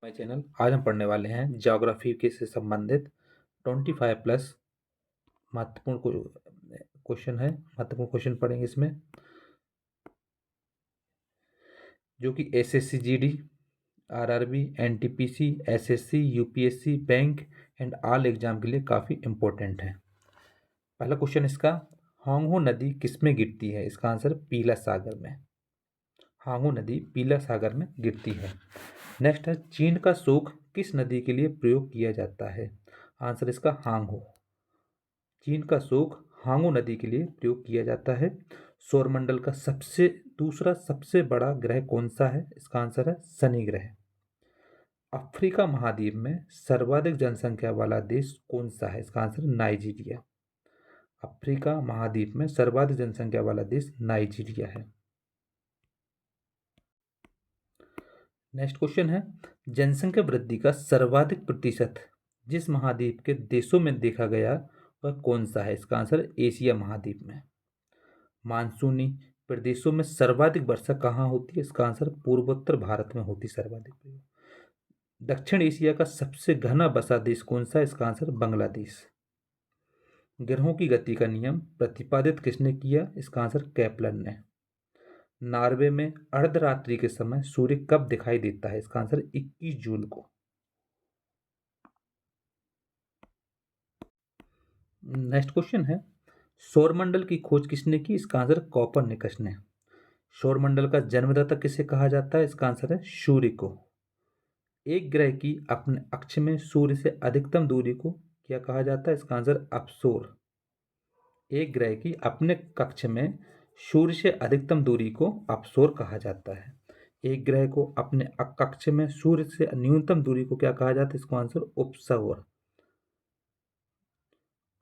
My channel. आज हम पढ़ने वाले हैं ज्योग्राफी के से संबंधित 25 प्लस महत्वपूर्ण क्वेश्चन है। महत्वपूर्ण क्वेश्चन पढ़ेंगे इसमें, जो कि SSC GD, RRB, NTPC, SSC, UPSC, bank and all exam के लिए काफ़ी इंपॉर्टेंट है। पहला क्वेश्चन इसका, होंगहो नदी किसमें गिरती है? इसका आंसर पीला सागर में। होंगहो नदी पीला सागर में गिरती है। नेक्स्ट है, चीन का शोक किस नदी के लिए प्रयोग किया जाता है? आंसर इसका हांगहो। चीन का शोक हांगो नदी के लिए प्रयोग किया जाता है। सौरमंडल का दूसरा सबसे बड़ा ग्रह कौन सा है? इसका आंसर है शनि ग्रह। अफ्रीका महाद्वीप में सर्वाधिक जनसंख्या वाला देश कौन सा है? इसका आंसर नाइजीरिया। अफ्रीका महाद्वीप में सर्वाधिक जनसंख्या वाला देश नाइजीरिया है। नेक्स्ट क्वेश्चन है, जनसंख्या वृद्धि का सर्वाधिक प्रतिशत जिस महाद्वीप के देशों में देखा गया वह कौन सा है? इसका आंसर एशिया महाद्वीप में। मानसूनी प्रदेशों में सर्वाधिक वर्षा कहाँ होती है? इसका आंसर पूर्वोत्तर भारत में होती सर्वाधिक। दक्षिण एशिया का सबसे घना बसा देश कौन सा है? इसका आंसर बांग्लादेश। ग्रहों की गति का नियम प्रतिपादित किसने किया? इसका आंसर केपलर ने। नॉर्वे में अर्धरात्रि के समय सूर्य कब दिखाई देता है? इसका आंसर 21 जून को। नेक्स्ट क्वेश्चन है, सौरमंडल की खोज किसने की? इसका आंसर कोपरनिकस ने। सौरमंडल का जन्मदाता किसे कहा जाता है? इसका आंसर है सूर्य को। एक ग्रह की अपने अक्ष में सूर्य से अधिकतम दूरी को क्या कहा जाता है? इसका आंसर अपसोर। एक ग्रह की अपने कक्ष में सूर्य से अधिकतम दूरी को अपसोर कहा जाता है। एक ग्रह को अपने कक्ष में सूर्य से न्यूनतम दूरी को क्या कहा जाता है? इसका आंसर उपसौर।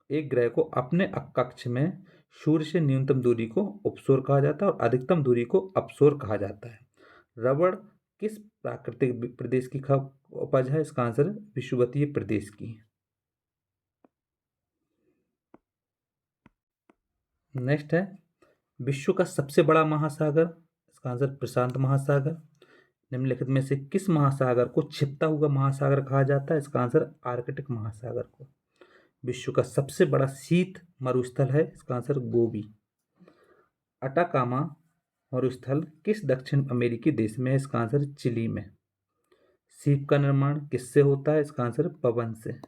एक ग्रह को अपने कक्ष में सूर्य से न्यूनतम दूरी को उपसौर कहा जाता है और अधिकतम दूरी को अपसौर कहा जाता है। रबड़ किस प्राकृतिक प्रदेश की उपज है? इसका आंसर विषुवतीय प्रदेश की। नेक्स्ट है, विश्व का सबसे बड़ा महासागर? इसका आंसर प्रशांत महासागर। निम्नलिखित में से किस महासागर को छिपता हुआ महासागर कहा जाता है? इसका आंसर आर्कटिक महासागर को। विश्व का सबसे बड़ा शीत मरुस्थल है? इसका आंसर गोबी। अटाकामा मरुस्थल किस दक्षिण अमेरिकी देश में है? इसका आंसर चिली में। सीप का निर्माण किससे होता है? इसका आंसर पवन से।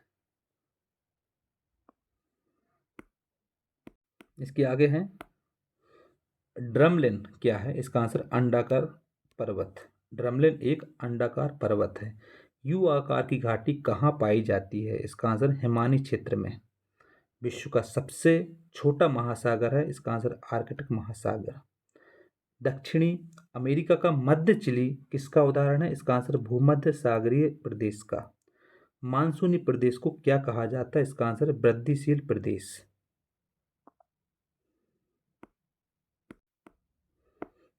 इसके आगे है, ड्रमलिन क्या है? इसका आंसर अंडाकार पर्वत। ड्रमलिन एक अंडाकार पर्वत है। यू आकार की घाटी कहाँ पाई जाती है? इसका आंसर हिमानी क्षेत्र में। विश्व का सबसे छोटा महासागर है? इसका आंसर आर्कटिक महासागर। दक्षिणी अमेरिका का मध्य चिली किसका उदाहरण है? इसका आंसर भूमध्य सागरीय प्रदेश का। मानसूनी प्रदेश को क्या कहा जाता है? इसका आंसर वृद्धिशील प्रदेश।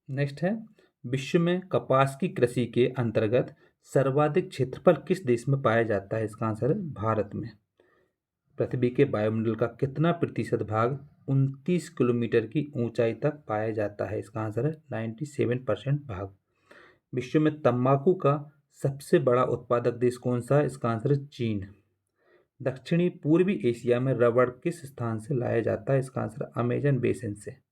नेक्स्ट है, विश्व में कपास की कृषि के अंतर्गत सर्वाधिक क्षेत्रफल किस देश में पाया जाता है? इसका आंसर है भारत में। पृथ्वी के वायुमंडल का कितना प्रतिशत भाग 29 किलोमीटर की ऊंचाई तक पाया जाता है? इसका आंसर है 97% भाग। विश्व में तंबाकू का सबसे बड़ा उत्पादक देश कौन सा है? इसका आंसर है चीन। दक्षिणी पूर्वी एशिया में रबड़ किस स्थान से लाया जाता है? इसका आंसर अमेजन बेसिन से।